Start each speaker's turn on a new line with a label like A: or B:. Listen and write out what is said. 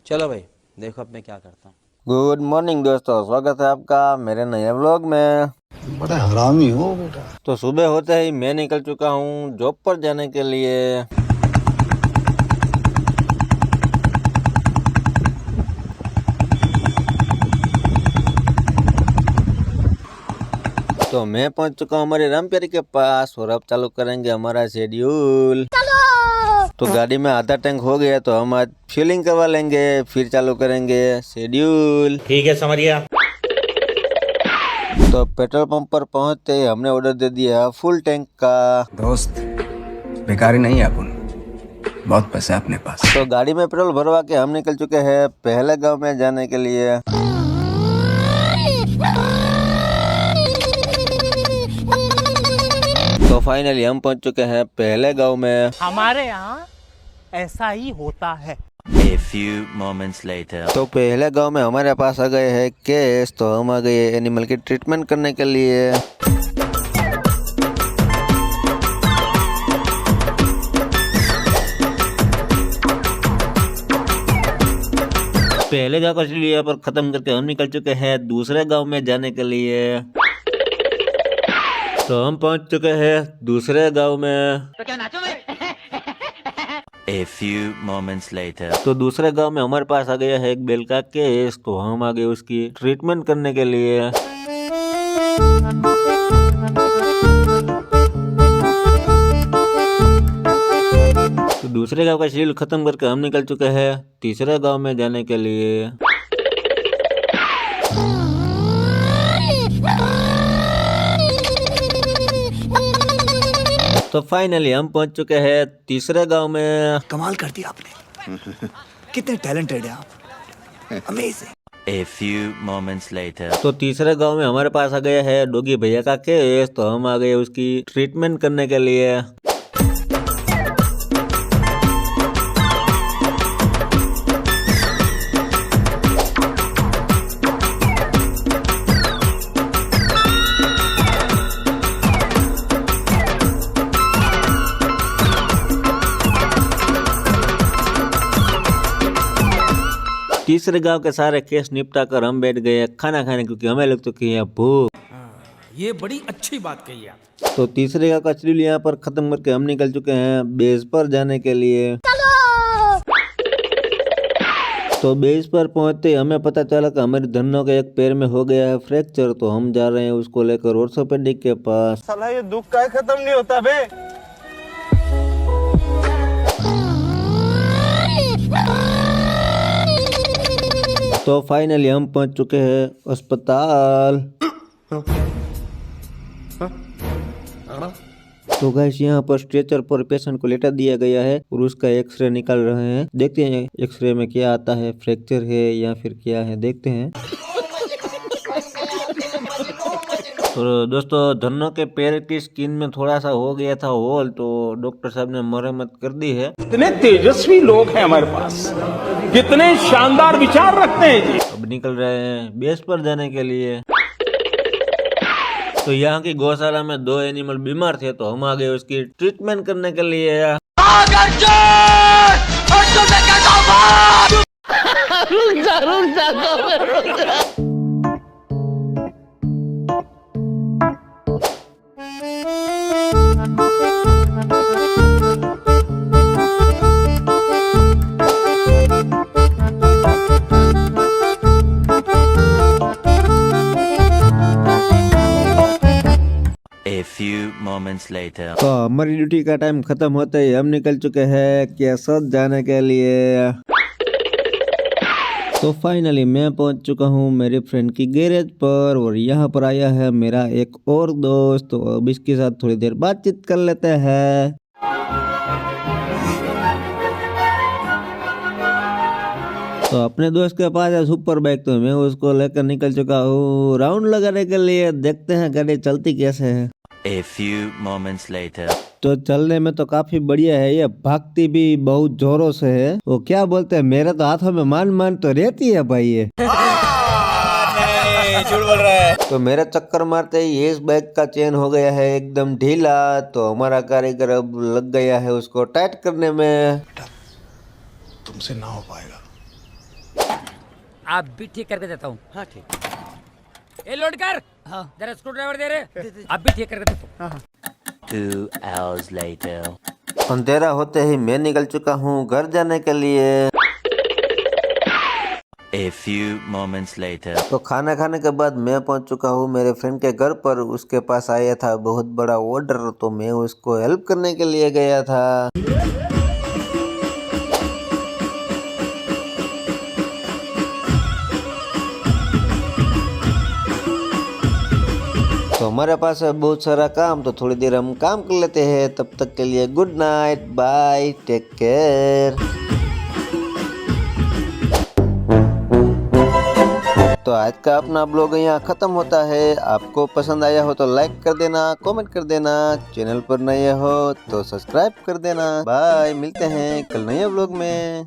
A: चलो भाई, देखो अब मैं क्या करता हूँ।
B: गुड मॉर्निंग दोस्तों, स्वागत है आपका मेरे नए व्लॉग में।
C: बड़ा हरामी हो बेटा।
B: तो सुबह होते ही मैं निकल चुका हूँ जॉब पर जाने के लिए। तो मैं पहुंच चुका हूँ हमारे रामप्यारी के पास और अब चालू करेंगे हमारा शेड्यूल। तो गाड़ी में आधा टैंक हो गया तो हम आज फिलिंग करवा लेंगे, फिर चालू करेंगे शेड्यूल।
A: ठीक है, समझ गया।
B: तो पेट्रोल पंप पर पहुंचते ही हमने ऑर्डर दे दिया फुल टैंक का।
C: दोस्त बेकारी नहीं है अपन, बहुत पैसा है अपने पास।
B: तो गाड़ी में पेट्रोल भरवा के हम निकल चुके हैं पहले गांव में जाने के लिए। तो फाइनली हम पहुंच चुके हैं पहले गांव में।
D: हमारे यहाँ ऐसा ही होता है।
E: A few moments later.
B: तो पहले गांव में हमारे पास आ गए हैं केस, तो हम आ गए एनिमल की ट्रीटमेंट करने के लिए। पहले गांव का यहाँ पर खत्म करके हम निकल चुके हैं दूसरे गांव में जाने के लिए। तो हम पहुंच चुके हैं दूसरे गांव में।
E: A few moments later.
B: तो दूसरे गांव में हमारे पास आ गया है एक बेल का केस, तो हम आ गए उसकी ट्रीटमेंट करने के लिए। तो दूसरे गांव का शेड्यूल खत्म करके हम निकल चुके हैं तीसरे गांव में जाने के लिए। तो फाइनली हम पहुंच चुके हैं तीसरे गांव में।
C: कमाल कर दिया आपने। कितने टैलेंटेड हैं आप, amazing.
E: A few moments later.
B: तो तीसरे गांव में हमारे पास आ गया है डॉगी भैया का केस, तो हम आ गए उसकी ट्रीटमेंट करने के लिए। तीसरे गांव के सारे केस निपटा कर हम बैठ गए खाना खाने, क्योंकि हमें लग चुकी है भूख।
D: ये बड़ी अच्छी बात कही आप।
B: तो तीसरे गांव का शेड्यूल यहाँ पर खत्म करके हम निकल चुके हैं बेस पर जाने के लिए। तो बेस पर पहुंचते ही हमें पता चला कि हमारे धन्नो के एक पैर में हो गया है फ्रैक्चर, तो हम जा रहे हैं उसको लेकर ऑर्थोपेडिक के पास।
F: साला ये दुख का खत्म नहीं होता बे।
B: तो फाइनली हम पहुंच चुके हैं अस्पताल। तो गाइस यहाँ पर स्ट्रेचर पर पेशेंट को लेटा दिया गया है और उसका एक्सरे निकाल रहे हैं। देखते हैं एक्सरे में क्या आता है, फ्रैक्चर है या फिर क्या है, देखते हैं। तो दोस्तों धन्नो के पैर की स्किन में थोड़ा सा हो गया था होल, तो डॉक्टर साहब ने मरम्मत कर दी है।
F: कितने तेजस्वी लोग हैं हमारे पास, कितने शानदार विचार रखते हैं जी।
B: अब निकल रहे हैं बेस पर जाने के लिए। तो यहाँ की गौशाला में 2 एनिमल बीमार थे, तो हम आ गए उसकी ट्रीटमेंट करने के लिए।
E: A few moments later.
B: तो हमारी ड्यूटी का टाइम खत्म होते ही हम निकल चुके हैं केसत जाने के लिए। तो फाइनली मैं पहुंच चुका हूं मेरे फ्रेंड की गैरेज पर और यहाँ पर आया है मेरा एक और दोस्त, तो अब इसके साथ थोड़ी देर बातचीत कर लेते हैं। तो अपने दोस्त के पास है सुपर बाइक, तो मैं उसको लेकर निकल चुका हूँ राउंड लगाने के लिए। देखते हैं गाड़ी चलती कैसे है।
E: A few moments later.
B: तो चलने में तो काफी बढ़िया है, ये भागती भी बहुत जोरों से है। वो क्या बोलते हैं, मेरे तो हाथों में मान मान तो रहती है भाई ये।
A: झूठ बोल रहा है।
B: तो मेरा चक्कर मारते ही इस बाइक का चेन हो गया है एकदम ढीला, तो हमारा कारीगर अब लग गया है उसको टाइट करने में।
C: तुमसे ना हो पाएगा,
G: आप भी ठीक करके देता हूँ। हाँ ठीक। ए लोड कर। हाँ जरा स्क्रू ड्राइवर दे रहे। आप भी ठीक करके देता हूँ।
E: 2 hours later.
B: अंधेरा होते ही मैं निकल चुका हूँ घर जाने के लिए।
E: A few moments later.
B: तो खाना खाने के बाद मैं पहुंच चुका हूँ मेरे फ्रेंड के घर पर। उसके पास आया था बहुत बड़ा ऑर्डर, तो मैं उसको हेल्प करने के लिए गया था। तो हमारे पास है बहुत सारा काम, तो थोड़ी देर हम काम कर लेते हैं। तब तक के लिए good night, bye, take care. तो आज का अपना ब्लॉग यहाँ खत्म होता है। आपको पसंद आया हो तो लाइक कर देना, कमेंट कर देना, चैनल पर नए हो तो सब्सक्राइब कर देना। बाय, मिलते हैं कल नए ब्लॉग में।